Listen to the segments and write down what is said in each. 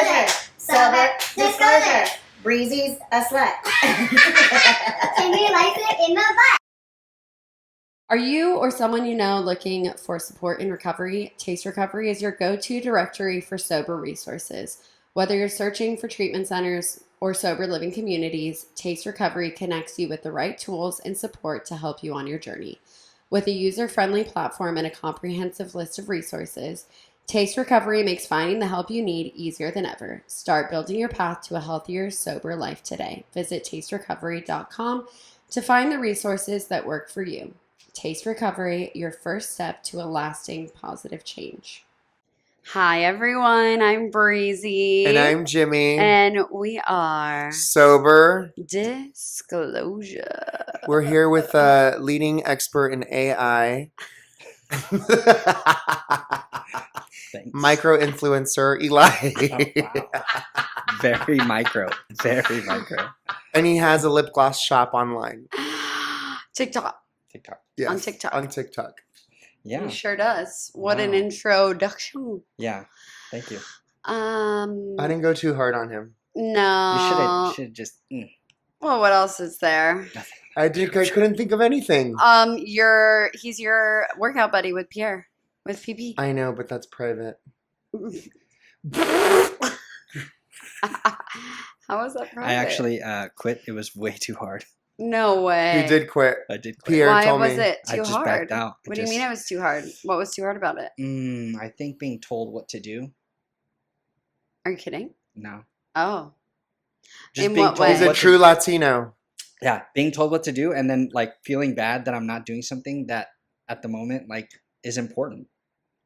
disclosure. Sober disclosure. Breezy's a slut. And we like it in the butt. Are you or someone you know looking for support in recovery? Taste Recovery is your go-to directory for sober resources. Whether you're searching for treatment centers or sober living communities, Taste Recovery connects you with the right tools and support to help you on your journey. With a user-friendly platform and a comprehensive list of resources, Taste Recovery makes finding the help you need easier than ever. Start building your path to a healthier, sober life today. Visit tasterecovery.com to find the resources that work for you. Taste Recovery, your first step to a lasting positive change. Hi, everyone. I'm Breezy. And I'm Jimmy. And we are Sober Disclosure. We're here with a leading expert in AI. Micro influencer Eli. Oh, wow. Very micro. Very micro. And he has a lip gloss shop online. TikTok. Yes, On TikTok. On TikTok. Yeah. He sure does. What an Wow. introduction. Yeah. Thank you. I didn't go too hard on him. No. You should just. Well, what else is there? I couldn't think of anything. He's your workout buddy with Pierre, with PP. I know, but that's private. How was that private? I actually quit. It was way too hard. No way. You did quit. I did quit. Pierre Why told was me. it I too just hard? backed out. What do you mean it was too hard? What was too hard about it? I think being told what to do. Are you kidding? No. Oh. Just In being what told way? He's a what to- true Latino. Yeah, being told what to do and then like feeling bad that I'm not doing something that at the moment like is important.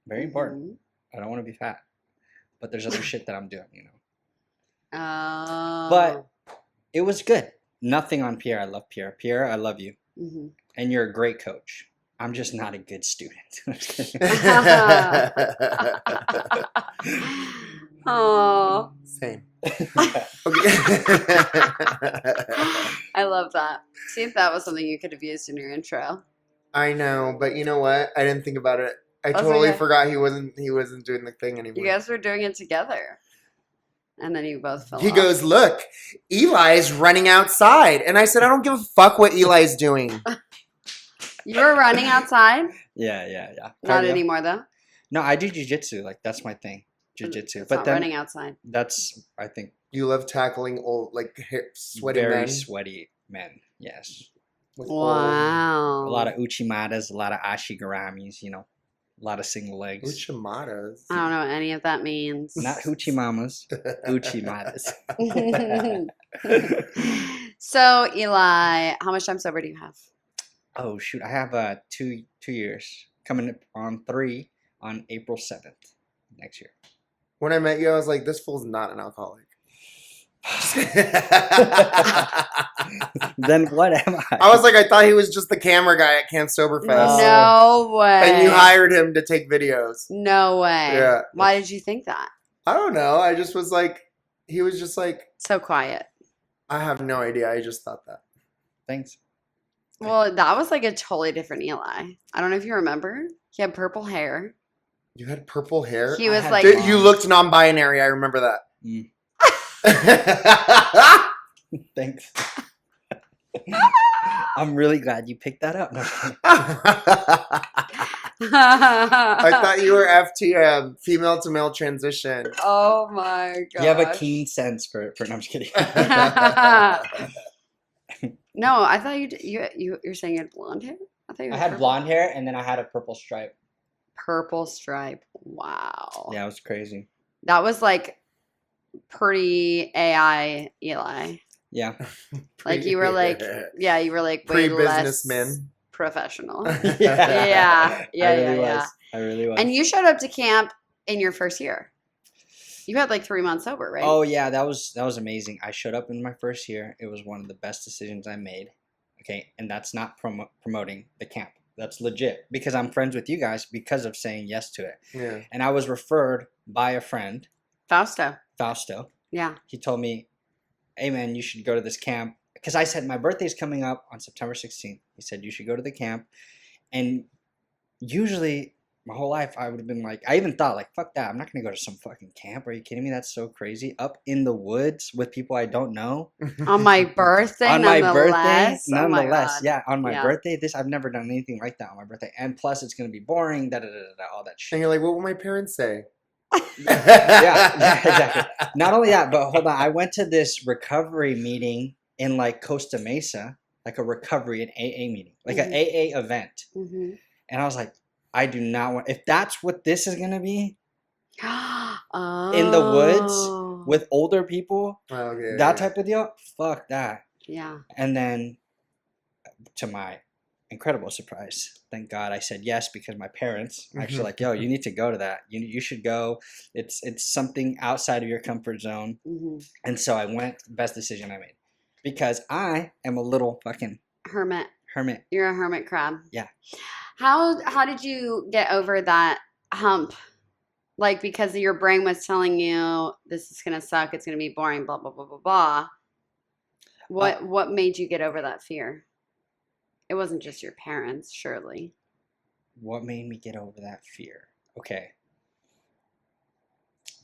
Very important. Mm-hmm. I don't want to be fat. But there's other shit that I'm doing, you know. Oh. But it was good. Nothing on Pierre. I love Pierre. Pierre, I love you. Mm-hmm. And you're a great coach. I'm just not a good student. Oh. Same. I love that. See if that was something you could have used in your intro. I know, but you know what? I didn't think about it. I That's totally okay. forgot he wasn't doing the thing anymore. You guys were doing it together. And then you both fell He off. goes, look, Eli's running outside. And I said, I don't give a fuck what Eli's doing. You were running outside? Yeah. Not Cardio. anymore, though. No, I do jujitsu. Like that's my thing. Jujitsu. It's But not then running outside. that's I think You love tackling old, like, sweaty very men. sweaty men. Yes. with Wow. A lot of uchimadas, a lot of ashigaramis, you know. A lot of single old legs. Uchamadas. I don't know what any of that means. Not hoochie mamas. Uchimadas. So, Eli, how much time sober do you have? Oh shoot. I have 2 years. Coming up on 3 on April 7th next year. When I met you, I was like, this fool's not an alcoholic. Then what am I? I was like, I thought he was just the camera guy at Camp Soberfest. No way. And you hired him to take videos. No way. Yeah. Why did you think that? I don't know. I just was like, he was just like, So quiet. I have no idea. I just thought that. Thanks. Well, that was like a totally different Eli. I don't know if you remember. He had purple hair. You had purple hair? He was had like, blonde. You looked non-binary. I remember that. Mm. Thanks. I'm really glad you picked that up. No. I thought you were FTM, female to male transition. Oh my god. You have a keen sense for no, I'm just kidding. No, I thought you're saying you had blonde hair? I thought you I had had purple. blonde hair and then I had a purple stripe. Purple stripe. Wow. Yeah, it was crazy. That was like pretty AI Eli. Yeah. Like you were like, yeah, you were like way less Pre-businessman. professional. Yeah. Yeah. I really was. I really was. And you showed up to camp in your first year. You had like 3 months sober, right? Oh yeah, that was amazing. I showed up in my first year. It was one of the best decisions I made. Okay, and that's not promoting the camp. That's legit because I'm friends with you guys because of saying yes to it. Yeah. And I was referred by a friend, Fausto. Fausto. Yeah. He told me, "Hey man, you should go to this camp." Because I said my birthday's coming up on September 16th. He said you should go to the camp, and usually my whole life, I would have been like, I even thought like, fuck that. I'm not going to go to some fucking camp. Are you kidding me? That's so crazy. Up in the woods with people I don't know. On my birthday, On my birthday, nonetheless. Oh my nonetheless. God. Yeah, on my Yeah. birthday, I've never done anything like that on my birthday. And plus, it's going to be boring, all that shit. And you're like, what will my parents say? yeah, exactly. Not only that, but hold on. I went to this recovery meeting in like Costa Mesa, like a recovery and AA meeting, like an AA event. Mm-hmm. And I was like, I do not want, if that's what this is going to be Oh. in the woods with older people, Okay, that type of deal, fuck that. Yeah. And then to my incredible surprise, thank God I said yes, because my parents actually like, yo, you need to go to that. You should go. It's something outside of your comfort zone. Mm-hmm. And so I went, best decision I made. Because I am a little fucking Hermit. hermit. You're a hermit crab. Yeah. How did you get over that hump? Like, because your brain was telling you this is gonna suck, it's gonna be boring, blah blah blah blah blah. What made you get over that fear? It wasn't just your parents, surely. What made me get over that fear? Okay.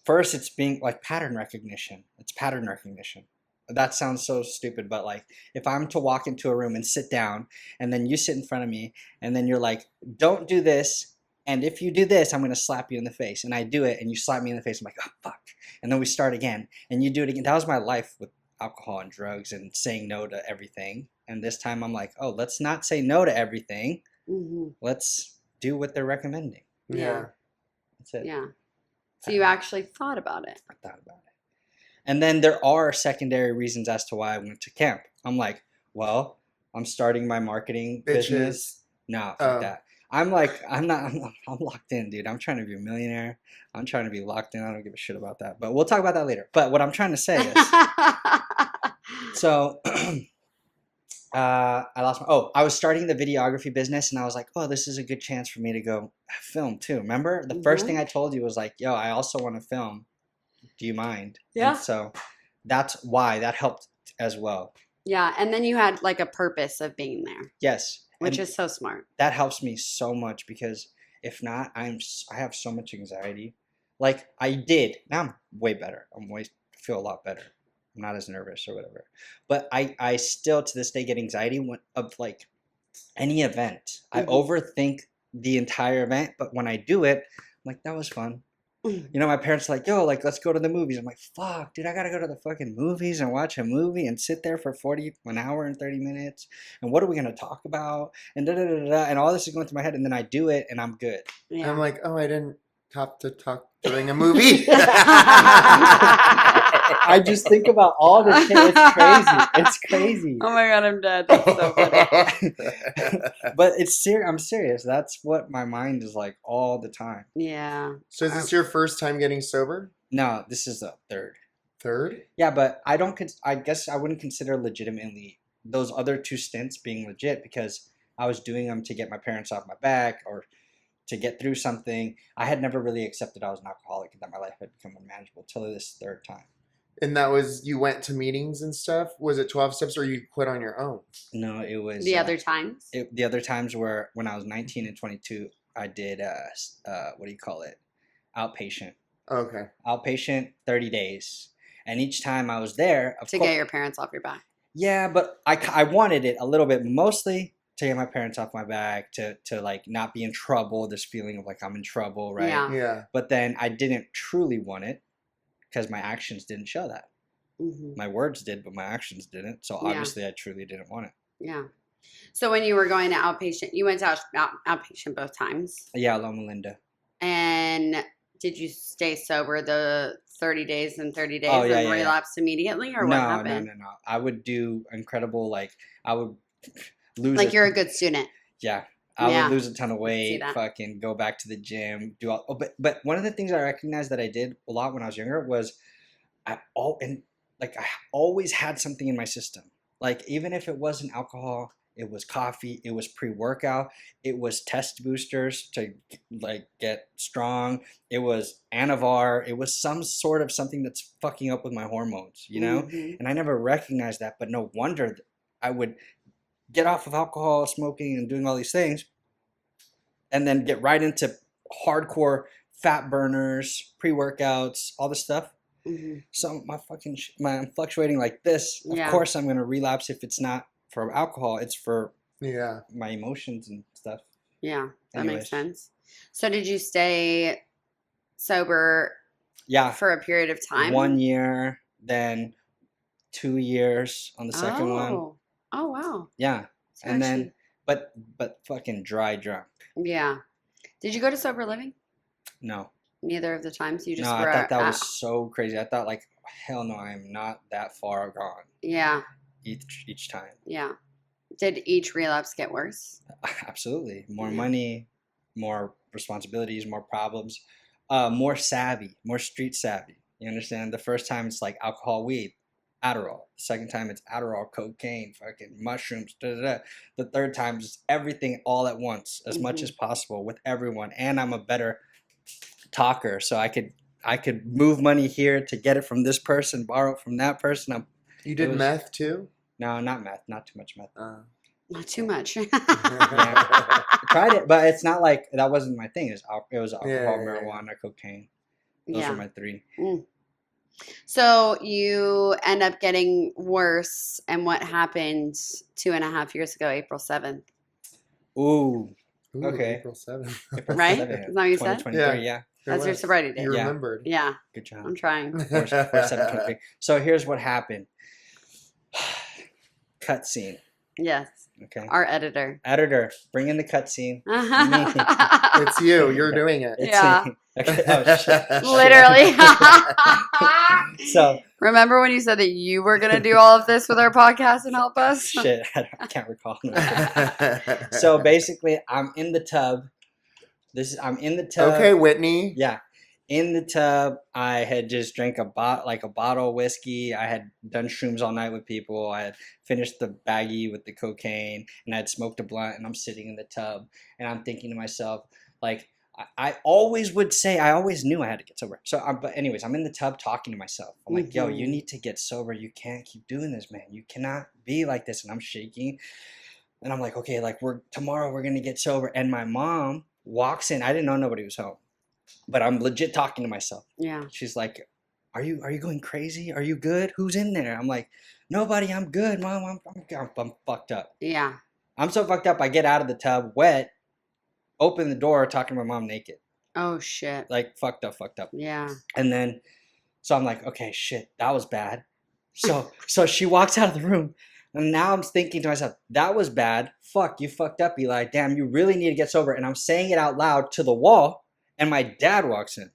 First, it's being like pattern recognition. It's pattern recognition. That sounds so stupid, but like if I'm to walk into a room and sit down and then you sit in front of me and then you're like, don't do this. And if you do this, I'm going to slap you in the face. And I do it and you slap me in the face. I'm like, oh, fuck. And then we start again and you do it again. That was my life with alcohol and drugs and saying no to everything. And this time I'm like, oh, let's not say no to everything. Mm-hmm. Let's do what they're recommending. Yeah. That's it. Yeah. So you actually thought about it. I thought about it. And then there are secondary reasons as to why I went to camp. I'm like, well, I'm starting my marketing business. No, fuck that. I'm like, I'm locked in, dude. I'm trying to be a millionaire. I'm trying to be locked in. I don't give a shit about that. But we'll talk about that later. But what I'm trying to say is, so I was starting the videography business and I was like, oh, this is a good chance for me to go film too. Remember? The first thing I told you was like, yo, I also want to film. Do you mind? Yeah. And so that's why that helped as well. Yeah. And then you had like a purpose of being there. Yes. Which is so smart. That helps me so much because if not, I have so much anxiety. Like I did. Now I'm way better. Feel a lot better. I'm not as nervous or whatever. But I still to this day get anxiety of like any event. I overthink the entire event, but when I do it, I'm like, that was fun. You know, my parents are like, yo, like, let's go to the movies. I'm like, fuck, dude, I gotta go to the fucking movies and watch a movie and sit there for 1 hour and 30 minutes. And what are we gonna talk about? And da-da-da-da-da. And all this is going through my head. And then I do it and I'm good. Yeah. I'm like, oh, I didn't have to talk during a movie. I just think about all this shit. It's crazy. It's crazy. Oh my God, I'm dead. That's so funny. But it's serious. I'm serious. That's what my mind is like all the time. Yeah. So is this your first time getting sober? No, this is the third. Third? Yeah, but I guess I wouldn't consider legitimately those other 2 stints being legit because I was doing them to get my parents off my back or to get through something. I had never really accepted I was an alcoholic and that my life had become unmanageable till this third time. And that was, you went to meetings and stuff? Was it 12 steps or you quit on your own? No, it was... The other times? The other times were when I was 19 and 22, I did, what do you call it? Outpatient. Okay. Outpatient, 30 days. And each time I was there... To get your parents off your back. Yeah, but I wanted it a little bit, mostly to get my parents off my back, to like not be in trouble, this feeling of like I'm in trouble, right? Yeah. But then I didn't truly want it because my actions didn't show that. My words did, but my actions didn't. So obviously I truly didn't want it. Yeah. So when you were going to outpatient, you went to outpatient both times? Yeah, Loma Linda. And did you stay sober the 30 days and 30 days yeah, relapse immediately or what happened? No. I would do incredible, like I would lose. Like you're a good student. Yeah. I would lose a ton of weight, fucking go back to the gym, do all. Oh, but one of the things I recognized that I did a lot when I was younger was I always had something in my system. Like even if it wasn't alcohol, it was coffee, it was pre-workout, it was test boosters to like get strong, it was Anavar, it was some sort of something that's fucking up with my hormones, you know? And I never recognized that, but no wonder I would get off of alcohol, smoking, and doing all these things, and then get right into hardcore fat burners, pre-workouts, all this stuff. Mm-hmm. So I'm fluctuating like this. Of Yeah. course, I'm gonna relapse if it's not for alcohol. It's for Yeah. my emotions and stuff. Yeah, that Anyways. makes sense. So did you stay sober Yeah, for a period of time? 1 year, then 2 years on the second one. Oh, wow. Yeah, So and then actually- but fucking dry drunk. Yeah. Did you go to sober living? No, Neither of the times you just no, were I thought that at- was so crazy. I thought like, hell no, I am not that far gone Yeah, each time. yeah. Did each relapse get worse? Absolutely, more Yeah. money, more responsibilities, more problems, more savvy, more street savvy. You understand? The first time it's like alcohol, weed, Adderall. The second time it's Adderall, cocaine, fucking mushrooms. Da, da, da. The third time is everything all at once, as much Mhm. as possible with everyone. And I'm a better talker, so I could move money here to get it from this person, borrow it from that person. You did was- meth too? No, not meth, not too much meth. Not too much. I tried it, but it's not like that wasn't my thing. It was alcohol, Yeah. marijuana, cocaine. Those Yeah. were my three. So you end up getting worse, and what happened 2.5 years ago, April 7th, Ooh, Ooh, Okay. April 7th. April right? 7th, Is that what you said? 2023, yeah. That's your sobriety date. You Yeah. remembered. Yeah, Good job. I'm trying. 4/7/23. So here's what happened. Cutscene. Yes, Okay. our editor. Editor, bring in the cutscene. It's you. You're doing it. It's Yeah. me. Okay. Oh, shit. Literally. So Remember when you said that you were going to do all of this with our podcast and help us? shit. I can't recall. So basically, I'm in the tub. I'm in the tub. Okay, Whitney. Yeah. In the tub, I had just drank a bottle of whiskey. I had done shrooms all night with people. I had finished the baggie with the cocaine, and I had smoked a blunt. And I'm sitting in the tub, and I'm thinking to myself, like, I always would say, I always knew I had to get sober. So, but anyways, I'm in the tub talking to myself. I'm like, yo, you need to get sober. You can't keep doing this, man. You cannot be like this. And I'm shaking, and I'm like, okay, like tomorrow we're gonna get sober. And my mom walks in. I didn't know nobody was home. But I'm legit talking to myself. Yeah. She's like, "Are you going crazy? Are you good? Who's in there?" I'm like, "Nobody. I'm good, Mom. I'm fucked up. Yeah. I'm so fucked up. I get out of the tub, wet, open the door, talking to my mom naked, Oh, shit. like fucked up. Yeah. And then, so I'm like, okay, shit, that was bad. So she walks out of the room, and now I'm thinking to myself, that was bad. Fuck, you fucked up, Eli. Damn, you really need to get sober. And I'm saying it out loud to the wall. And my dad walks in.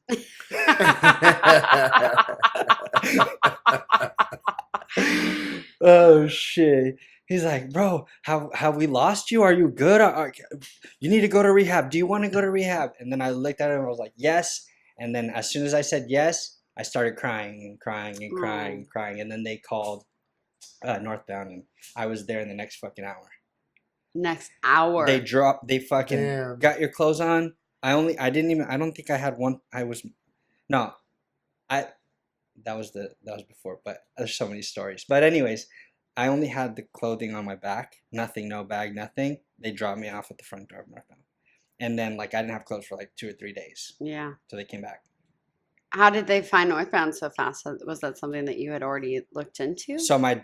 Oh shit! He's like, bro, have we lost you? Are you good? You need to go to rehab. Do you want to go to rehab? And then I looked at him and I was like, yes. And then as soon as I said yes, I started crying and crying and crying and crying. And then they called Northbound, and I was there in the next fucking hour. Next hour. They fucking Damn. got your clothes on. I don't think I had one. That was before, but there's so many stories. But anyways, I only had the clothing on my back, nothing, no bag, nothing. They dropped me off at the front door of Northbound. And then like I didn't have clothes for like 2 or 3 days. Yeah. So they came back. How did they find Northbound so fast? Was that something that you had already looked into? So my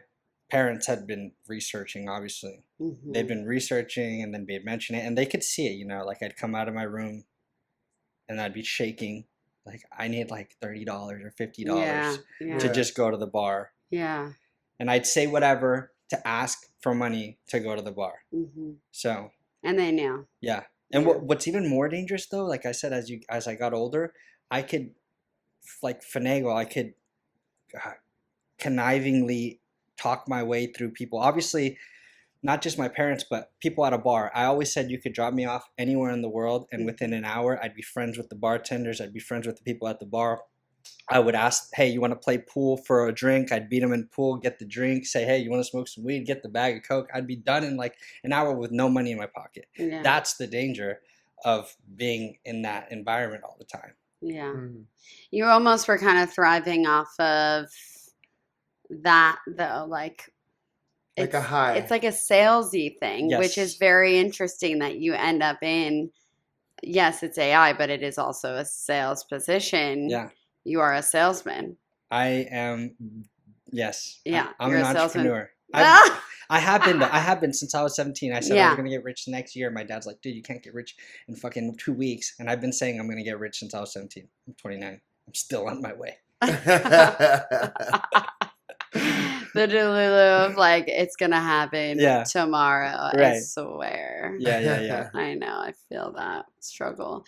parents had been researching, obviously. Mhm. They'd been researching, and then they'd mention it, and they could see it, like I'd come out of my room and I'd be shaking. Like I need like $30 or $50 Yeah. to just go to the bar. Yeah. And I'd say whatever to ask for money to go to the bar. Hmm. So And they knew. yeah. And Yeah. what's even more dangerous though, like I said, as I got older, I could like finagle. I could connivingly talk my way through people. Obviously, not just my parents, but people at a bar. I always said you could drop me off anywhere in the world, and within an hour, I'd be friends with the bartenders. I'd be friends with the people at the bar. I would ask, hey, you want to play pool for a drink? I'd beat them in pool, get the drink, say, hey, you want to smoke some weed? Get the bag of Coke. I'd be done in like an hour with no money in my pocket. Yeah. That's the danger of being in that environment all the time. Yeah. Mm. You almost were kind of thriving off of that, though. Like Like a high. It's like a salesy thing, Yes. which is very interesting that you end up in yes, it's AI, but it is also a sales position. Yeah. You are a salesman. I am. Yes. Yeah, I'm you're an a salesman. entrepreneur. Ah! I have been. I have been since I was 17. I said I Yeah. was gonna get rich next year. My dad's like, dude, you can't get rich in fucking 2 weeks. And I've been saying I'm gonna get rich since I was 17. I'm 29. I'm still on my way. The delulu of like it's gonna happen Yeah. tomorrow. I Right. swear. Yeah. I know. I feel that struggle.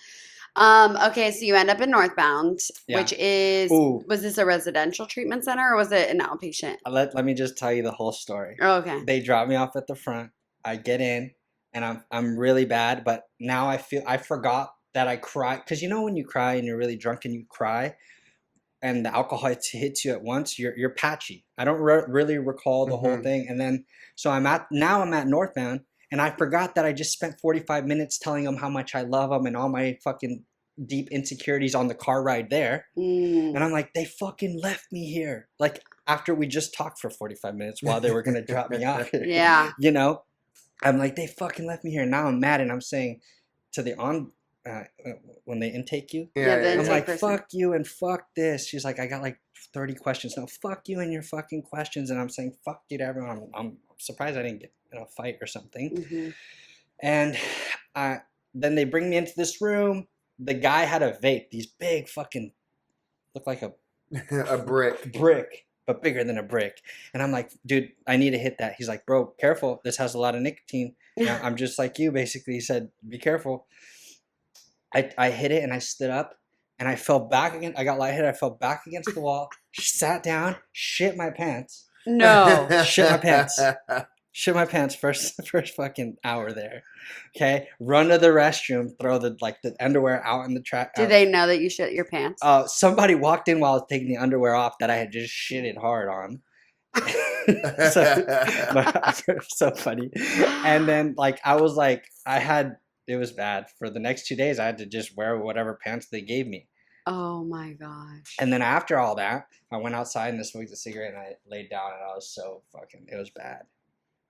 Okay, so you end up in Northbound, Yeah. which is Ooh. was this a residential treatment center or was it an outpatient? Let me just tell you the whole story. Oh, okay. They drop me off at the front. I get in, and I'm really bad. But now I forgot that I cried, because you know when you cry and you're really drunk and you cry, and the alcohol hits you at once, you're patchy. I don't really recall the whole thing. And then so I'm at Northbound, and I forgot that I just spent 45 minutes telling them how much I love them and all my fucking deep insecurities on the car ride there. And I'm like, they fucking left me here. Like, after we just talked for 45 minutes while they were going to drop me off. Yeah. You know? I'm like, they fucking left me here. Now I'm mad, and I'm saying to the when they intake you, Yeah, the I'm intake like, person. fuck you and fuck this. She's like, I got like 30 questions. No, fuck you and your fucking questions. And I'm saying, fuck you to everyone. I'm surprised I didn't get in a fight or something. Mm-hmm. And then they bring me into this room. The guy had a vape. These big fucking, look like a brick, but bigger than a brick. And I'm like, dude, I need to hit that. He's like, bro, careful. This has a lot of nicotine. I'm just like you, basically. He said, be careful. I hit it, and I stood up, and I fell back again. I got lightheaded. I fell back against the wall, sat down, shit my pants. No. Shit my pants. Shit my pants first fucking hour there. Okay, run to the restroom, throw the underwear out in the trash. Did they know that you shit your pants? Somebody walked in while I was taking the underwear off that I had just shitted hard on. So funny. And then I was like, it was bad. For the next 2 days, I had to just wear whatever pants they gave me. Oh my gosh. And then after all that, I went outside and I smoked a cigarette, and I laid down, and I was so fucking, it was bad.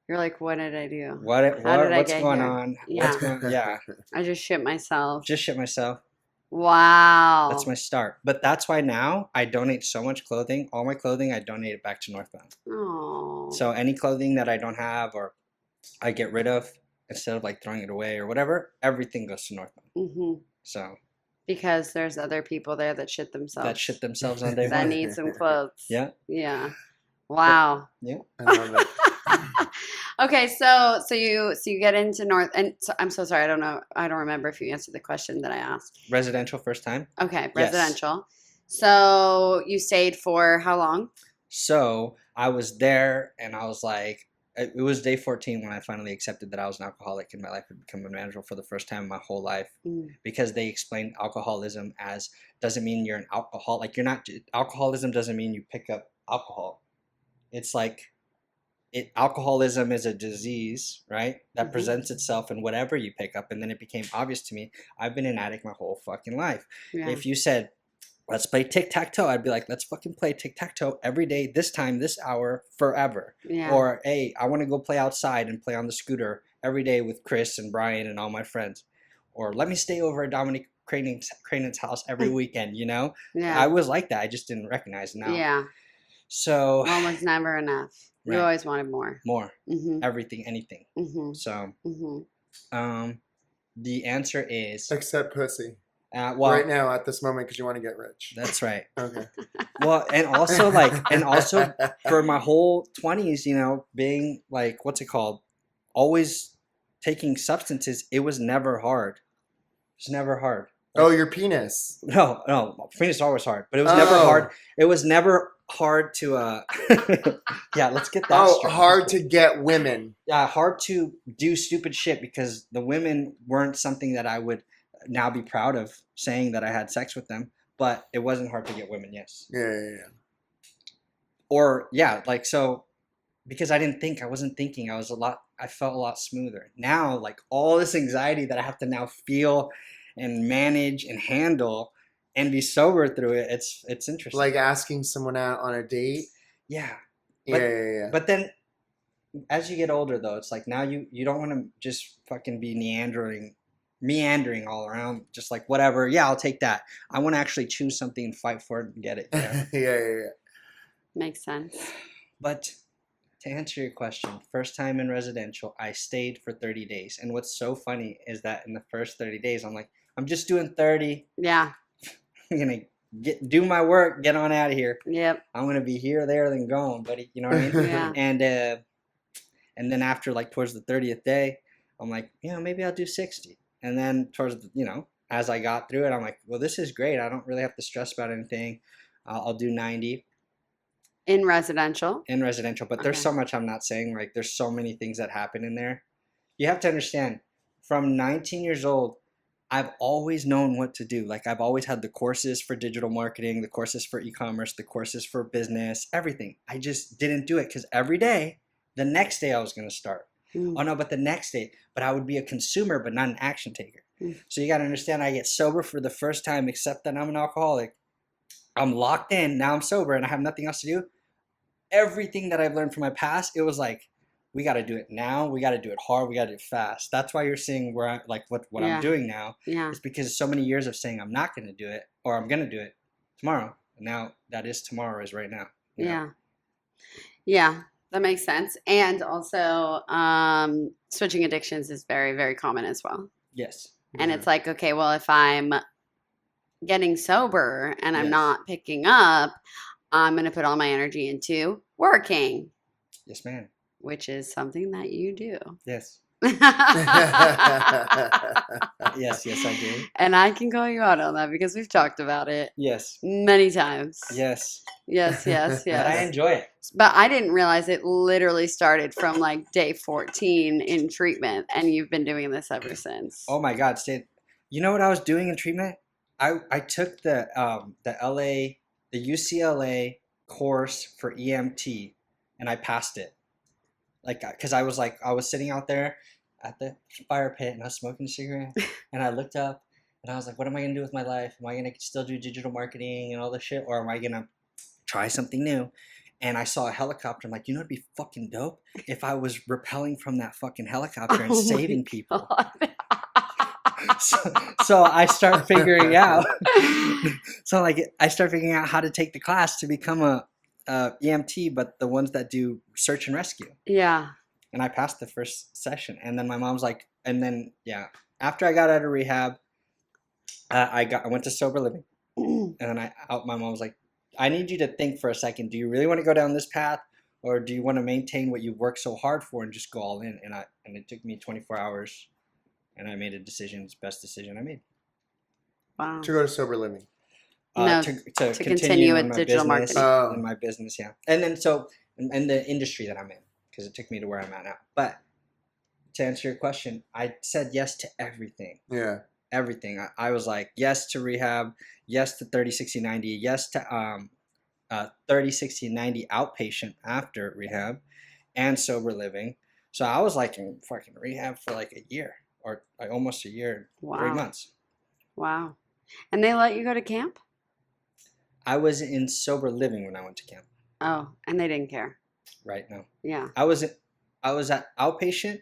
You're like, what did I do? What's going on? Yeah. Yeah. I just shit myself. Just shit myself. Wow. That's my start. But that's why now I donate so much clothing. All my clothing, I donate it back to Northbound. Oh. So any clothing that I don't have or I get rid of, instead of throwing it away or whatever, everything goes to Northbound. Mm-hmm. So. Because there's other people there that shit themselves. On day that one. need some clothes. Yeah. Yeah. Wow. Yeah. I love it. Okay, so you get into North, and so, I'm so sorry, I don't remember if you answered the question that I asked. Residential first time? Okay, Yes. residential. So you stayed for how long? So I was there, and I was like, it was day 14 when I finally accepted that I was an alcoholic and my life had become unmanageable for the first time in my whole life. Because they explained alcoholism as doesn't mean you're an alcoholic. Like, you're not, alcoholism doesn't mean you pick up alcohol. It's like, alcoholism is a disease, right? That presents itself in whatever you pick up. And then it became obvious to me, I've been an addict my whole fucking life. Yeah. If you said, let's play tic-tac-toe, I'd be like, let's fucking play tic-tac-toe every day, this time, this hour, forever. Yeah. Or, hey, I want to go play outside and play on the scooter every day with Chris and Brian and all my friends. Or let me stay over at Dominic Cranen's house every weekend, you know? Yeah. I was like that. I just didn't recognize it now. Yeah. So. One was never enough. Right. You always wanted more. More. Mm-hmm. Everything, anything. Mm-hmm. So. Mm-hmm. The answer is. Except pussy. Well, right now at this moment because you want to get rich. That's right. Okay. Well, and also for my whole 20s, you know, being what's it called? Always taking substances. It was never hard. It was never hard. Oh, your penis. No, penis is always hard, but it was never hard. It was never hard to yeah, let's get that straight. Hard to get women. Yeah, hard to do stupid shit because the women weren't something that I would now be proud of saying that I had sex with them, but it wasn't hard to get women. Yes. Yeah. Or yeah, so because I wasn't thinking, I felt a lot smoother. Now, all this anxiety that I have to now feel and manage and handle and be sober through it, it's interesting. Like asking someone out on a date. Yeah. Yeah. But then as you get older though, it's now you don't want to just fucking be meandering all around, just like whatever. Yeah, I'll take that. I want to actually choose something and fight for it and get it. You know? Yeah. Makes sense. But to answer your question, first time in residential, I stayed for 30 days. And what's so funny is that in the first 30 days, I'm like, I'm just doing 30. Yeah. I'm going to do my work, get on out of here. Yep. I'm going to be here, there, then gone, buddy. You know what I mean? Yeah. And then after, like, towards the 30th day, I'm like, maybe I'll do 60. And then towards, as I got through it, I'm like, well, this is great. I don't really have to stress about anything. I'll do 90. In residential. But there's so much I'm not saying. Like, there's so many things that happen in there. You have to understand, from 19 years old, I've always known what to do. Like, I've always had the courses for digital marketing, the courses for e-commerce, the courses for business, everything. I just didn't do it because every day, the next day I was going to start. Oh no, but the next day, but I would be a consumer, but not an action taker. So you got to understand, I get sober for the first time, except that I'm an alcoholic. I'm locked in. Now I'm sober and I have nothing else to do. Everything that I've learned from my past, it was like, we got to do it now. We got to do it hard. We got to do it fast. That's why you're seeing where what I'm doing now. Yeah. It's because so many years of saying I'm not going to do it or I'm going to do it tomorrow. And now that is tomorrow is right now. Yeah. Yeah. That makes sense. And also, switching addictions is very, very common as well. Yes. And it's like, okay, well, if I'm getting sober and I'm Yes. not picking up, I'm going to put all my energy into working. Yes, ma'am. Which is something that you do. Yes. Yes, I do. And I can call you out on that because we've talked about it Yes. many times. Yes. Yes. But I enjoy it. But I didn't realize it literally started from like day 14 in treatment, and you've been doing this ever since. Oh my God, Stan. You know what I was doing in treatment? I took the UCLA course for EMT, and I passed it. Like, because I was sitting out there at the fire pit and I was smoking a cigarette, and I looked up and I was like, what am I gonna do with my life? Am I gonna still do digital marketing and all this shit, or am I gonna try something new? And I saw a helicopter. I'm like, it'd be fucking dope if I was rappelling from that fucking helicopter and saving people. So I start figuring out. I start figuring out how to take the class to become a EMT, but the ones that do search and rescue. Yeah. And I passed the first session, and then my mom's like, after I got out of rehab, I went to sober living, and then my mom was like, I need you to think for a second. Do you really want to go down this path, or do you want to maintain what you've worked so hard for and just go all in? And it took me 24 hours, and I made a decision. It's the best decision I made. Wow. To go to sober living. No, to continue in with my digital business, marketing. in my business, yeah. And then in the industry that I'm in, because it took me to where I'm at now. But to answer your question, I said yes to everything. Yeah. Everything. I was like, yes to rehab, yes to 30, 60, 90, yes to 30, 60, 90 outpatient after rehab, and sober living. So I was like in fucking rehab for like a year, or like almost a year, Wow. 3 months. Wow. And they let you go to camp? I was in sober living when I went to camp. Oh, and they didn't care. Right now. Yeah. I was at outpatient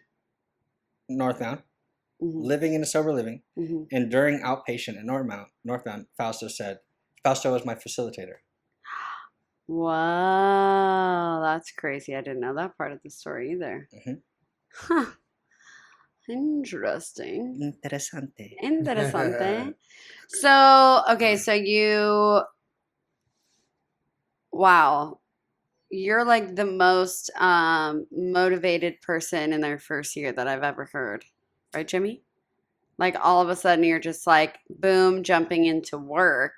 northbound, living in a sober living, and during outpatient at northbound, Fausto was my facilitator. Wow, that's crazy. I didn't know that part of the story either. Huh. Interesting. Interesante. So wow. You're like the most motivated person in their first year that I've ever heard. Right, Jimmy? Like all of a sudden you're just like, boom, jumping into work.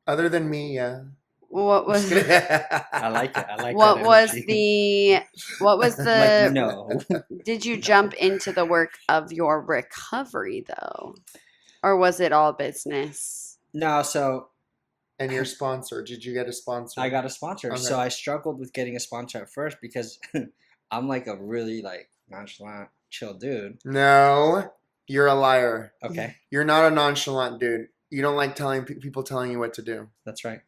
Other than me, yeah. What was I like it. I like what that was energy. what was the Like, no. Did you jump into the work of your recovery though? Or was it all business? No, so And your sponsor, did you get a sponsor? I got a sponsor. Okay. So I struggled with getting a sponsor at first because I'm like a really like nonchalant, chill dude. No, you're a liar. Okay. You're not a nonchalant dude. You don't like people telling you what to do. That's right.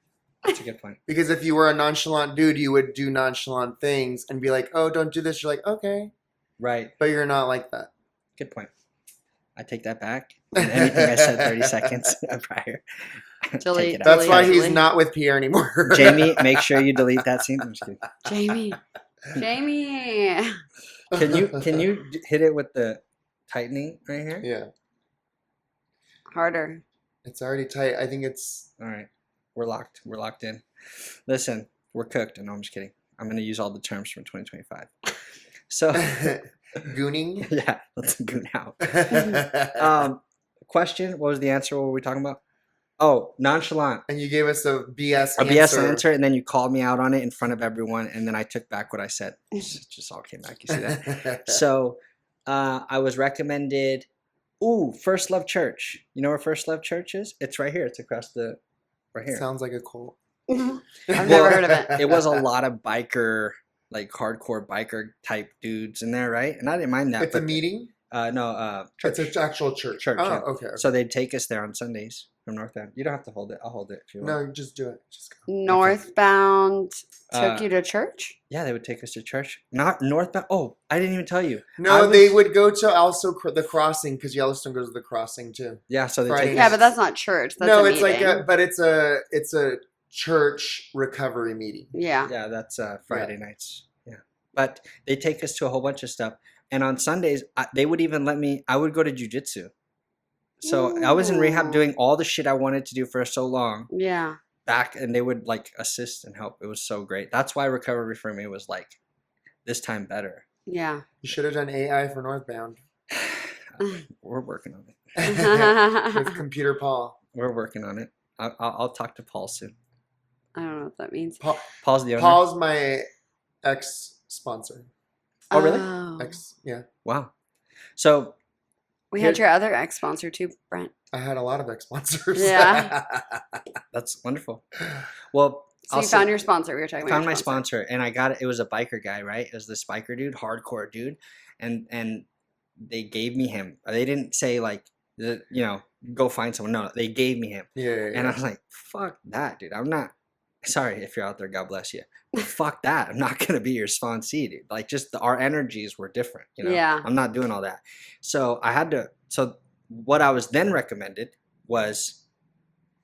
That's a good point. Because if you were a nonchalant dude, you would do nonchalant things and be like, oh, don't do this. You're like, okay. Right. But you're not like that. Good point. I take that back. And anything I said 30 seconds prior. Delete. Take it out. That's why Delete. he's not with Pierre anymore. Jamie, make sure you delete that scene. I'm just kidding. Jamie. Can you hit it with the tightening right here? Yeah, Harder. it's already tight. I think it's. All right. We're locked. We're locked in. Listen, we're cooked. No, I'm just kidding. I'm going to use all the terms from 2025. So, Gooning. yeah, let's goon out. Question. What was the answer? What were we talking about? Oh, nonchalant. And you gave us a BS A BS answer, and then you called me out on it in front of everyone, and then I took back what I said. It just all came back. You see that? So, I was recommended. Ooh, First Love Church. You know where First Love Church is? It's right here. It's across the. Right here. Sounds like a cult. I've never heard of it. It was a lot of biker, like hardcore biker type dudes in there, right? And I didn't mind that. It's a meeting. Church. It's an actual church. Church. Oh, Yeah. okay. So they'd take us there on Sundays from Northbound. You don't have to hold it. I'll hold it if you want. No, just do it. Just go. Northbound took Uh, you to church? Yeah, they would take us to church. Not Northbound. Oh, I didn't even tell you. No, they would go to also the crossing because Yellowstone goes to the crossing too. Yeah, so they Friday take Yeah, us. but that's not church. That's No, a it's like meeting. but it's a church recovery meeting. Yeah. Yeah, that's Friday nights. Yeah, but they take us to a whole bunch of stuff. And on Sundays, they would even let me. I would go to jujitsu. So I was in rehab Ooh. doing all the shit I wanted to do for so long. Yeah. Back, and they would like assist and help. It was so great. That's why recovery for me was like this time better. Yeah. You should have done AI for Northbound We're working on it. with Computer Paul. We're working on it. I'll talk to Paul soon. I don't know what that means. Paul's the owner. Paul's my ex sponsor. Oh, really? Yeah. Wow. So We Here- had your other ex sponsor too, Brent. I had a lot of ex sponsors. Yeah. that's wonderful. Well, So you found your sponsor. We were talking about found your my sponsor, and I got it. It was a biker guy, right? It was this biker dude, hardcore dude, and they gave me him. They didn't say like, go find someone. No, they gave me him, Yeah. and I was like, fuck that, dude. I'm not. Sorry if you're out there. God bless you. But fuck that. I'm not gonna be your sponsee, dude. Like, just our energies were different. Yeah. I'm not doing all that. So I had to. So what I was then recommended was,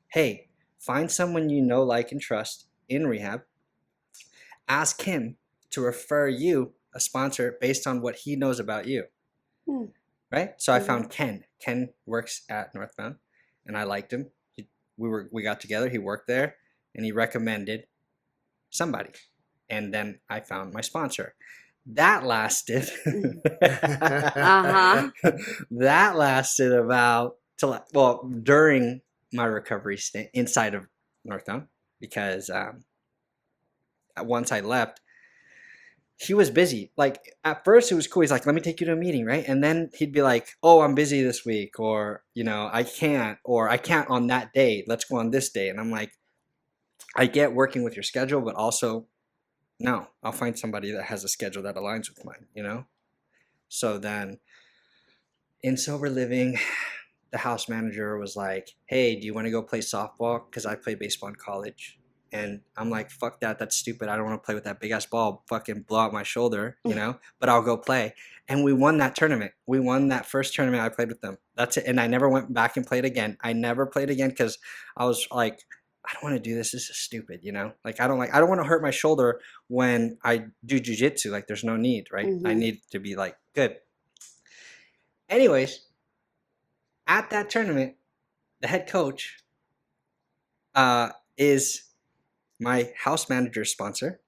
hey, find someone you know, like, and trust in rehab. Ask him to refer you a sponsor based on what he knows about you. Right? So I found Ken. Ken works at Northbound, and I liked him. We got together. He worked there, and he recommended somebody. And then I found my sponsor. That lasted. That lasted about during my recovery stint inside of Northbound, because once I left, he was busy. Like, at first it was cool. He's like, let me take you to a meeting, right? And then he'd be like, oh, I'm busy this week, or I can't on that day. Let's go on this day. And I'm like, I get working with your schedule, but also, no, I'll find somebody that has a schedule that aligns with mine, So then in sober living, the house manager was like, hey, do you want to go play softball? Because I played baseball in college. And I'm like, fuck that. That's stupid. I don't want to play with that big ass ball. Fucking blow out my shoulder, but I'll go play. And we won that tournament. We won that first tournament I played with them. That's it. And I never went back and played again. I never played again because I was like, I don't want to do this. This is stupid, Like, I don't want to hurt my shoulder when I do jujitsu. Like, there's no need, right? I need to be like good. Anyways, at that tournament, the head coach is my house manager's sponsor.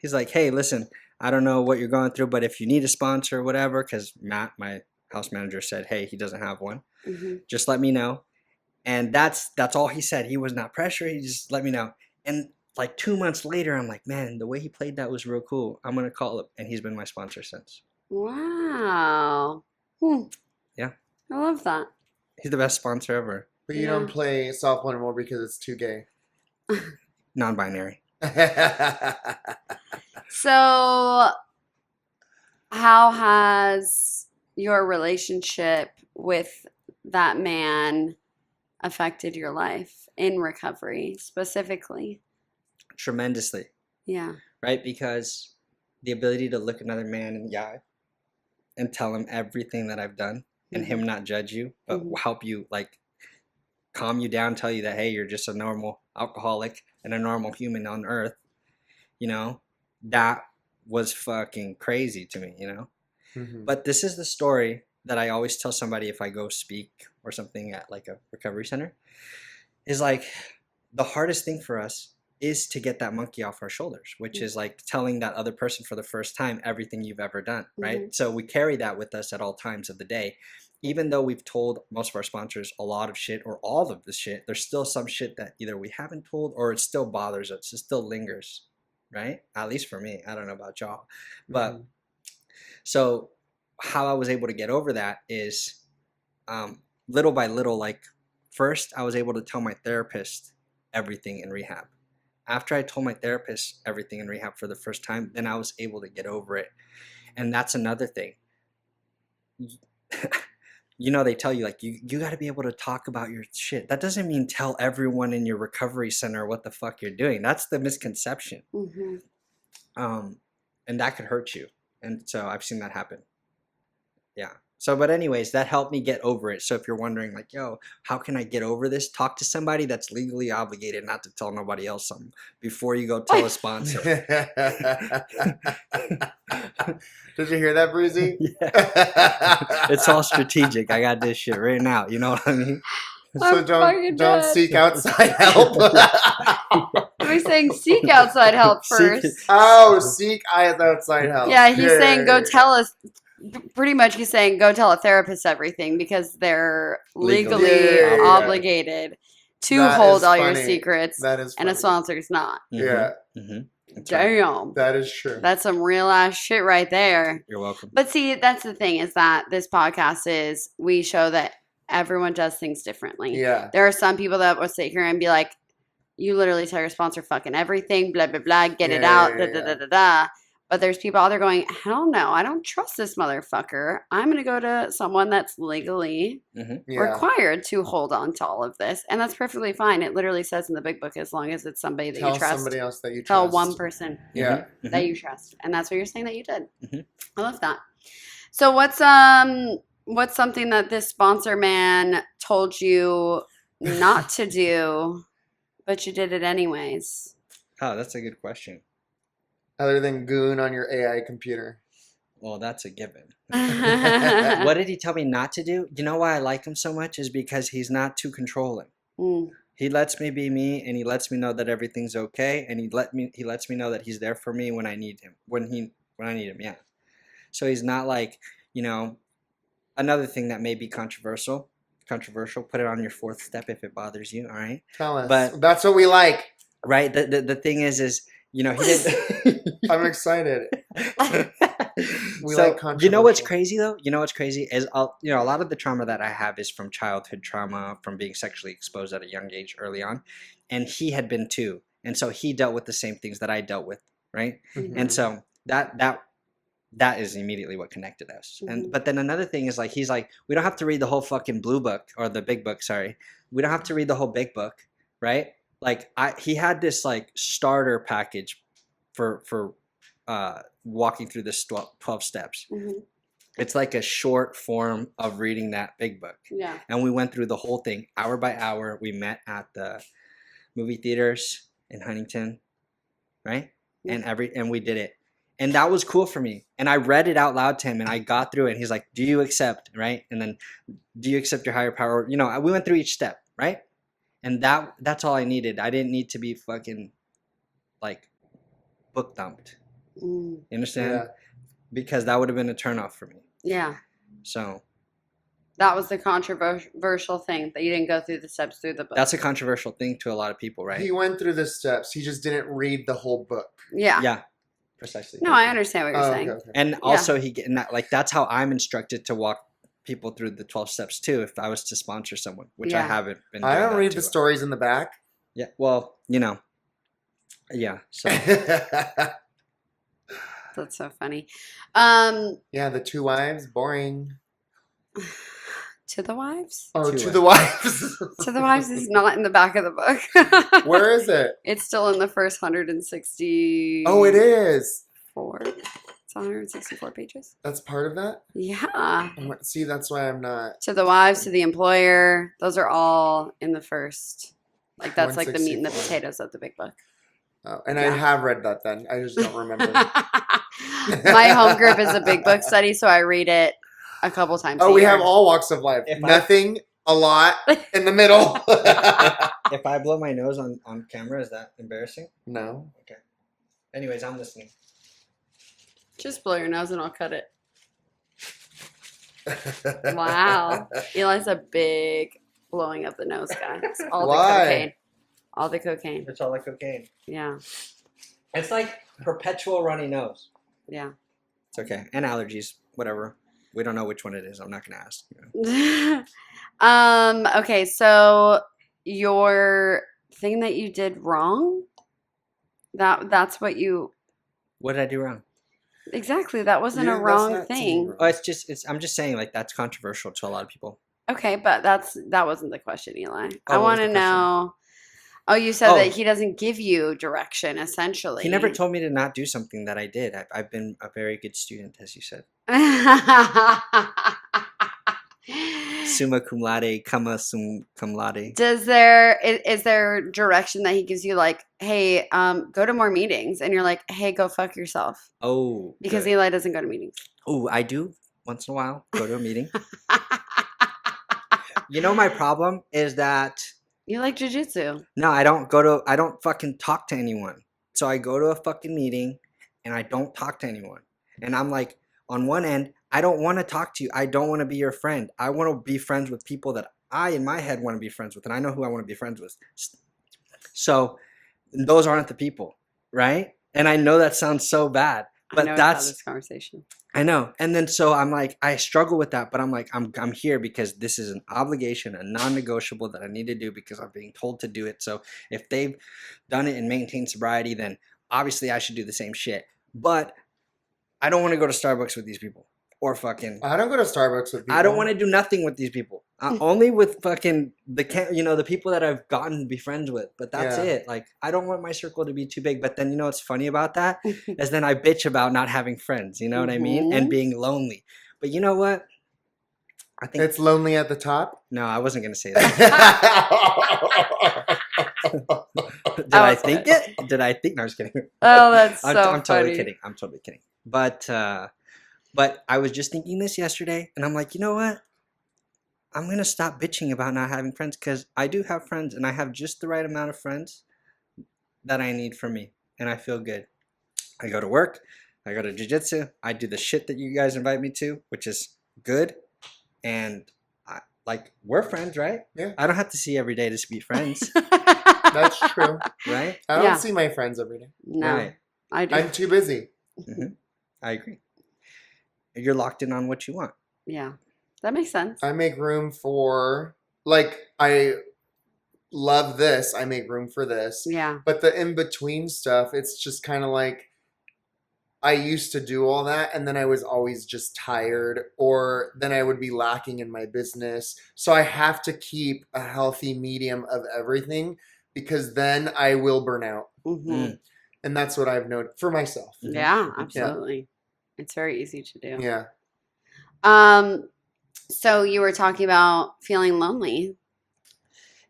He's like, hey, listen, I don't know what you're going through, but if you need a sponsor or whatever, because Matt, my house manager, said, hey, he doesn't have one. Just let me know. And that's all he said. He was not pressured. He just let me know. And like 2 months later, I'm like, man, the way he played that was real cool. I'm going to call him. And he's been my sponsor since. Wow. Yeah. I love that. He's the best sponsor ever. But you don't play softball anymore because it's too gay. Non-binary. So, how has your relationship with that man affected your life in recovery specifically? Tremendously. Yeah. Right? Because the ability to look another man in the eye and tell him everything that I've done and him not judge you, but help you, like, calm you down, tell you that, hey, you're just a normal alcoholic and a normal human on earth, you know, that was fucking crazy to me, you know. But this is the story that I always tell somebody if I go speak or something at like a recovery center, is like, the hardest thing for us is to get that monkey off our shoulders, which is like telling that other person for the first time everything you've ever done, right? So we carry that with us at all times of the day. Even though we've told most of our sponsors a lot of shit or all of the shit, there's still some shit that either we haven't told or it still bothers us. It still lingers, right? At least for me. I don't know about y'all. But so how I was able to get over that is little by little. Like, first, I was able to tell my therapist everything in rehab. After I told my therapist everything in rehab for the first time, then I was able to get over it. And that's another thing. You know, they tell you, like, you got to be able to talk about your shit. That doesn't mean tell everyone in your recovery center what the fuck you're doing. That's the misconception. And that could hurt you. And so I've seen that happen. Yeah. So, but anyways, that helped me get over it. So if you're wondering, like, yo, how can I get over this? Talk to somebody that's legally obligated not to tell nobody else something before you go tell a sponsor. Did you hear that, Bruzy? Yeah. It's all strategic. I got this shit written out. You know what I mean? So don't seek outside help. He's saying seek outside help first. Seek outside help. Yeah, he's saying go tell us. Pretty much he's saying go tell a therapist everything because they're legally obligated to hold all your secrets. That is funny. And a sponsor's not. Yeah. Damn. That is true. That's some real ass shit right there. You're welcome. But see, that's the thing, is that this podcast is, we show that everyone does things differently. Yeah. There are some people that will sit here and be like, you literally tell your sponsor fucking everything, blah, blah, blah, get it out, da, da, da, da, da. But there's people out there going, hell no, I don't trust this motherfucker. I'm going to go to someone that's legally required to hold on to all of this. And that's perfectly fine. It literally says in the big book, as long as it's somebody that you trust. Tell somebody else that you trust. Tell one person that you trust. And that's what you're saying that you did. I love that. So what's something that this sponsor man told you not to do, but you did it anyways? Oh, that's a good question. Other than goon on your AI computer. Well, that's a given. What did he tell me not to do? You know why I like him so much is because he's not too controlling. He lets me be me, and he lets me know that everything's okay, and he lets me know that he's there for me when I need him. When I need him, yeah. So he's not like, you know, another thing that may be controversial. Put it on your fourth step if it bothers you. All right. Tell us. But that's what we like. Right. The thing is. You know, he didn't. I'm excited. We so, like controversial. You know what's crazy though? You know what's crazy is, a lot of the trauma that I have is from childhood trauma, from being sexually exposed at a young age early on, and he had been too, and so he dealt with the same things that I dealt with, right? And so that is immediately what connected us. And but then another thing is, like, he's like, we don't have to read the whole fucking blue book or the big book. Sorry, we don't have to read the whole big book, right? Like, he had this like starter package for walking through this 12 steps. It's like a short form of reading that big book. Yeah. And we went through the whole thing hour by hour. We met at the movie theaters in Huntington, right? And we did it. And that was cool for me. And I read it out loud to him, and I got through it. And he's like, do you accept, right? And then, do you accept your higher power? You know, we went through each step, right? And that's all I needed. I didn't need to be fucking, like, book dumped. You understand? Yeah. Because that would have been a turnoff for me. Yeah. So. That was the controversial thing, that you didn't go through the steps through the book. That's a controversial thing to a lot of people, right? He went through the steps. He just didn't read the whole book. Yeah. Yeah. Precisely. No, I understand what you're saying. Okay. And also, that's how I'm instructed to walk people through the 12 steps too, if I was to sponsor someone, which I haven't been doing. I don't read the stories in the back. Yeah, well, you know. Yeah, so that's so funny. Yeah, the 2 wives, boring. To the wives? Oh, to the wives. To the wives is not in the back of the book. Where is it? It's still in the first 160. Oh, it is. It's It's 164 pages. That's part of that? Yeah. See, that's why I'm not. To the wives, to the employer. Those are all in the first. Like, that's like the meat and the 164. potatoes of the big book. Oh, and Yeah. I have read that then. I just don't remember. My home group is a big book study, so I read it a couple times a Oh, we year. have all walks of life. If I- Nothing, a lot, in the middle. If I blow my nose on camera, is that embarrassing? No. Okay. Anyways, I'm listening. Just blow your nose and I'll cut it. Wow. Eli's a big blowing of the nose guy. It's all Why? the cocaine. All the cocaine. It's all like cocaine. Yeah. It's like perpetual runny nose. Yeah. It's okay. And allergies, whatever. We don't know which one it is. I'm not gonna ask. You know. Okay, so your thing that you did wrong, that's what you What did I do wrong? exactly, that wasn't a That's wrong not thing. wrong. Oh, I'm just saying, like, that's controversial to a lot of people. Okay, but that wasn't the question, Eli. I Oh, what was want the to question? know. Oh, you said Oh. that he doesn't give you direction, essentially. He never told me to not do something that I did. I've been a very good student, as you said. Summa cum laude, comma sum cum laude. Is there direction that he gives you, like, hey, go to more meetings, and you're like, hey, go fuck yourself, Oh, because good. Eli doesn't go to meetings. Oh, I do once in a while go to a meeting. You know, my problem is that You like jujitsu. no, I don't fucking talk to anyone. So I go to a fucking meeting and I don't talk to anyone. And I'm like, on one end, I don't want to talk to you. I don't want to be your friend. I want to be friends with people that I, in my head, want to be friends with. And I know who I want to be friends with. So those aren't the people, right? And I know that sounds so bad. I But know that's about this conversation. I know. And then so I'm like, I struggle with that, but I'm like, I'm here because this is an obligation, a non-negotiable that I need to do because I'm being told to do it. So if they've done it and maintained sobriety, then obviously I should do the same shit. But I don't want to go to Starbucks with these people or fucking. I don't go to Starbucks with people. I don't want to do nothing with these people. Only with fucking the people that I've gotten to be friends with. But that's Yeah. it. Like, I don't want my circle to be too big. But then you know what's funny about that is then I bitch about not having friends. You know what I mean? And being lonely. But you know what? I think It's lonely at the top. no, I wasn't gonna say that. Did That I was think good. it? Did I think? No, I'm just kidding. Oh, that's so I'm funny. totally kidding. I'm totally kidding. But I was just thinking this yesterday, and I'm like, you know what? I'm gonna stop bitching about not having friends because I do have friends, and I have just the right amount of friends that I need for me, and I feel good. I go to work, I go to jiu-jitsu, I do the shit that you guys invite me to, which is good, and we're friends, right? Yeah. I don't have to see you every day to be friends, That's true. right? I don't Yeah. see my friends every day. No, Right. I do. I'm too busy. I agree. You're locked in on what you want. Yeah, that makes sense. I make room for, I love this. I make room for this. Yeah. But the in-between stuff, it's just kind of like, I used to do all that, and then I was always just tired, or then I would be lacking in my business. So I have to keep a healthy medium of everything, because then I will burn out. Hmm. And that's what I've noted for myself. Yeah, absolutely. It's very easy to do. Yeah. So you were talking about feeling lonely,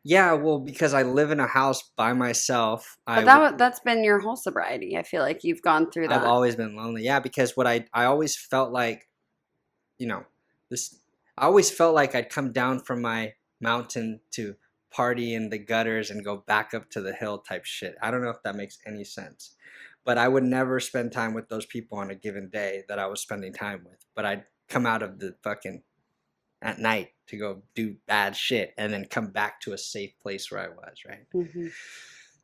Yeah, well, because I live in a house by myself. but that's been your whole sobriety. I feel like you've gone through that. I've always been lonely. Yeah, because what I always felt like, I always felt like I'd come down from my mountain to party in the gutters and go back up to the hill type shit. I don't know if that makes any sense. But I would never spend time with those people on a given day that I was spending time with. But I'd come out of the fucking at night to go do bad shit and then come back to a safe place where I was, right? Mhm.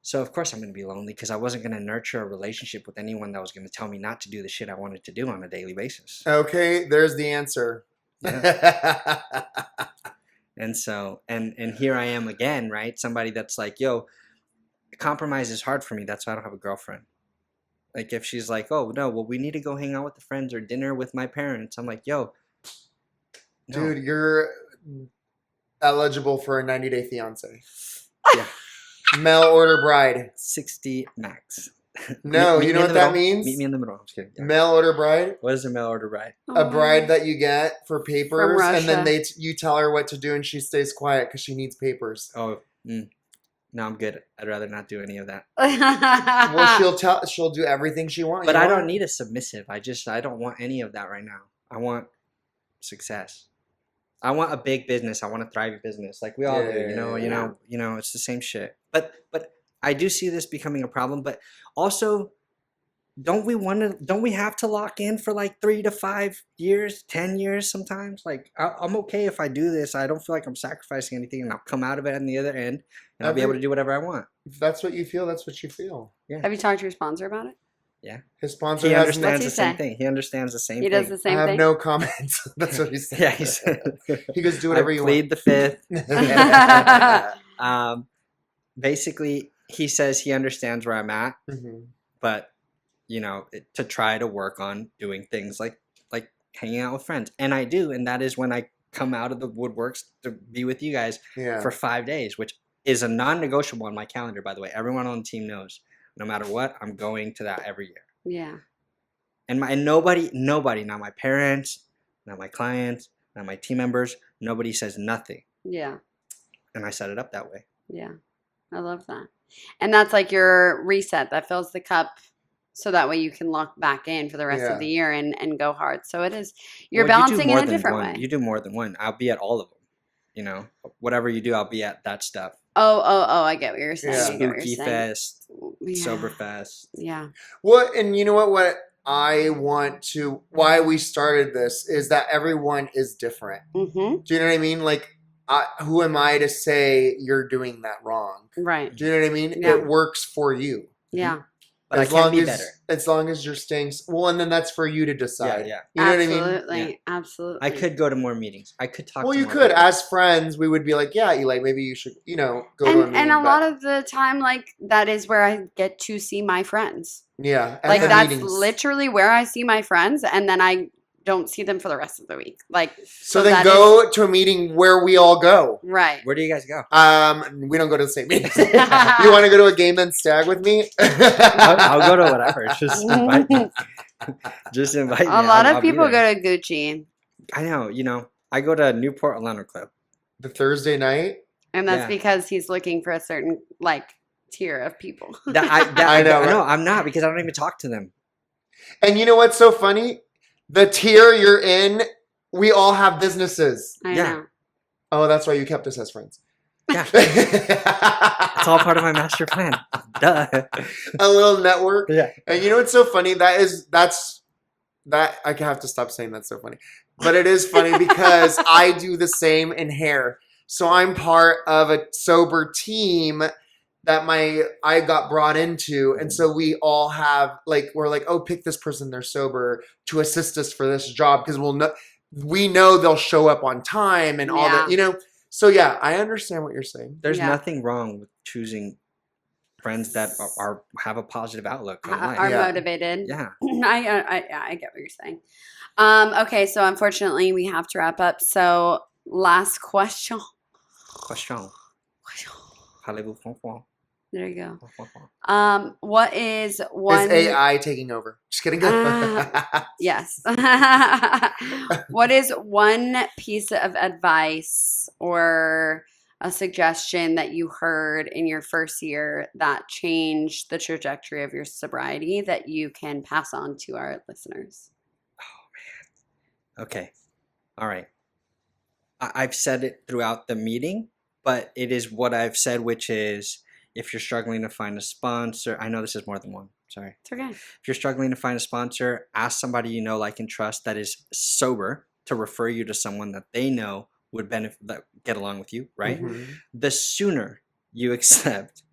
So of course I'm going to be lonely because I wasn't going to nurture a relationship with anyone that was going to tell me not to do the shit I wanted to do on a daily basis. Okay, there's the answer. And so, and here I am again, right? Somebody that's like, yo, compromise is hard for me. That's why I don't have a girlfriend. Like if she's like, oh no, well we need to go hang out with the friends or dinner with my parents. I'm like, yo, no. Dude, you're eligible for a 90-day fiance. Yeah. Mail order bride. 60 max. No, Meet you me know in what the that middle. means? Meet me in the middle. I'm just kidding. Yeah. Mail order bride. What is a mail order bride? A bride that you get for papers, and then Russia. you tell her what to do, and she stays quiet because she needs papers. Oh, no, I'm good. I'd rather not do any of that. Well, she'll do everything she wants. But I don't need a submissive. I don't want any of that right now. I want success. I want a big business. I want a thriving business, like we all do. You know, it's the same shit. But I do see this becoming a problem. But also, don't we have to lock in for like 3 to 5 years, 10 years sometimes? Like I'm okay if I do this. I don't feel like I'm sacrificing anything, and I'll come out of it on the other end, and I'll be able to do whatever I want. If that's what you feel, that's what you feel. Yeah. Have you talked to your sponsor about it? Yeah. His sponsor He has understands he the same say? thing. He understands the same thing. He does the same I have thing. no comments. That's what he said. Yeah, he said. He goes, do whatever I you plead want. the fifth. Basically, he says he understands where I'm at, but to try to work on doing things like hanging out with friends, and I do, and that is when I come out of the woodworks to be with you guys for 5 days, which is a non-negotiable on my calendar. By the way, everyone on the team knows. No matter what, I'm going to that every year. Yeah. And nobody, not my parents, not my clients, not my team members, nobody says nothing. Yeah. And I set it up that way. Yeah. I love that. And that's like your reset that fills the cup so that way you can lock back in for the rest of the year and go hard. So it is, you're balancing in a different way. You do more than one. I'll be at all of them. Whatever you do, I'll be at that stuff. Oh, I get what you're saying. Yeah. I get what Spooky you're saying. Fest, Sober Fest. Yeah. What, and you know what I want to, why we started this is that everyone is different. Mm-hmm. Do you know what I mean? Like, who am I to say you're doing that wrong? Right. Do you know what I mean? Yeah. It works for you. Yeah. But I can be better. As long as you're staying, well, and then that's for you to decide. Yeah. You know Absolutely. what I mean? Yeah. Absolutely. I could go to more meetings. I could talk Well, to you more could. people. As friends, we would be like, yeah, Eli, maybe you should, go to a meeting. And a lot of the time, like, that is where I get to see my friends. yeah. at Like, the that's meetings. literally where I see my friends, and then I don't see them for the rest of the week. Like, So then that go to a meeting where we all go. right. Where do you guys go? We don't go to the same meetings. You want to go to a game and stag with me? I'll go to whatever. Just invite me. Just invite me. A lot I'll of be people there. go to Gucci, I know. I go to Newport Atlanta Club. The Thursday night. and that's Yeah. because he's looking for a certain, like, tier of people. I know, right? No, I'm not, because I don't even talk to them. And you know what's so funny? The tier you're in, we all have businesses. I Yeah. know. Oh, that's why you kept us as friends. Yeah. It's all part of my master plan. Duh. A little network. Yeah. And you know what's so funny? That's I have to stop saying that's so funny. But it is funny because I do the same in hair. So I'm part of a sober team that I got brought into, and so we all have we're like, oh, pick this person, they're sober, to assist us for this job because we know they'll show up on time and all that, So yeah, I understand what you're saying. There's Yeah. nothing wrong with choosing friends that have a positive outlook on life. Are Yeah. motivated. Yeah. I get what you're saying. Okay, so unfortunately we have to wrap up. So last question. Question. Parlez-vous français? There you go. What is one? Is AI taking over? Just kidding. Yes. What is one piece of advice or a suggestion that you heard in your first year that changed the trajectory of your sobriety that you can pass on to our listeners? Okay. All right. I've said it throughout the meeting, but it is what I've said, which is if you're struggling to find a sponsor, I know this is more than one. Sorry. It's okay. If you're struggling to find a sponsor, ask somebody you know, like, and trust that is sober to refer you to someone that they know would get along with you, right? Mhm. The sooner you accept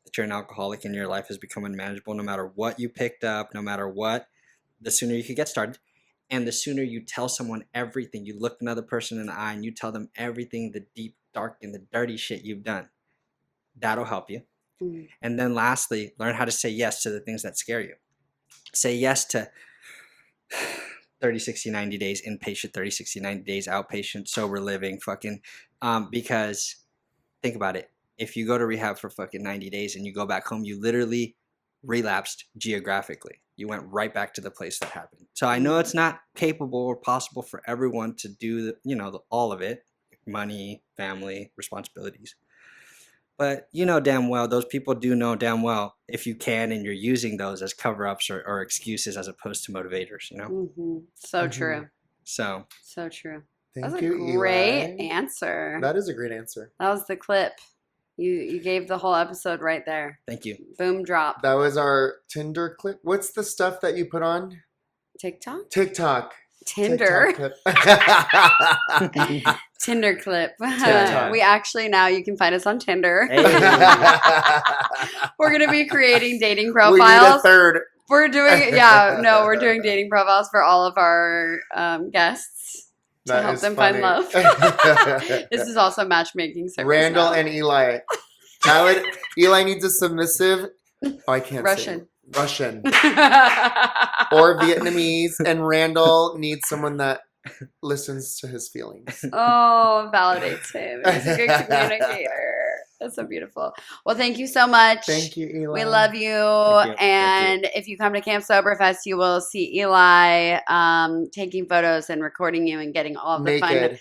that you're an alcoholic and your life has become unmanageable, no matter what you picked up, no matter what, the sooner you could get started. And the sooner you tell someone everything, you look another person in the eye and you tell them everything, the deep, dark, and the dirty shit you've done. That'll help you. Mm. And then lastly, learn how to say yes to the things that scare you. Say yes to 30, 60, 90 days inpatient, 30, 60, 90 days outpatient, sober living, because think about it. If you go to rehab for fucking 90 days and you go back home, you literally relapsed geographically. You went right back to the place that happened. So I know it's not capable or possible for everyone to do, all of it, money, family, responsibilities. But you know damn well, those people do know damn well if you can and you're using those as cover-ups or excuses as opposed to motivators, So Mhm. true. So True. Thank That was you, a great Eli. answer. That is a great answer. That was the clip. You gave the whole episode right there. thank you. Boom drop. That was our Tinder clip. What's the stuff that you put on? TikTok? TikTok. Tinder. TikTok clip. Tinder clip. TikTok. We actually now you can find us on Tinder. Hey. We're gonna be creating dating We need a profiles. third. We're doing dating profiles for all of our guests to That help is them funny. find love. This is also matchmaking service. Randall now. and Eli. Eli needs a submissive. Oh, I can't Russian. say Russian or Vietnamese, and Randall needs someone that listens to his feelings. Oh, validates him. He's a good communicator. That's so beautiful. Well, thank you so much. Thank you, Eli. We love you. Thank you. And if you come to Camp Soberfest, you will see Eli taking photos and recording you and getting all of the Naked.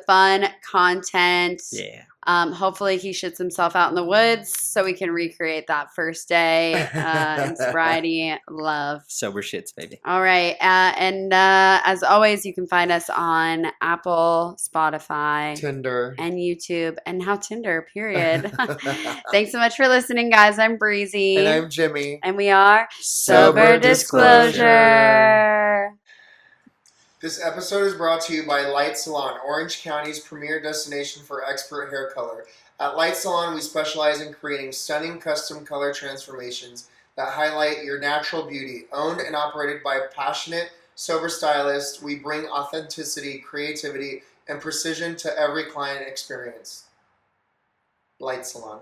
fun content. Yeah. Hopefully he shits himself out in the woods so we can recreate that first day in sobriety. Love. Sober shits, baby. All right. And as always, you can find us on Apple, Spotify, Tinder. and YouTube, and now Tinder, period. Thanks so much for listening, guys. I'm Breezy. And I'm Jimmy. And we are Sober Disclosure. This episode is brought to you by Light Salon, Orange County's premier destination for expert hair color. At Light Salon, we specialize in creating stunning custom color transformations that highlight your natural beauty. Owned and operated by passionate, sober stylists, we bring authenticity, creativity, and precision to every client experience. Light Salon.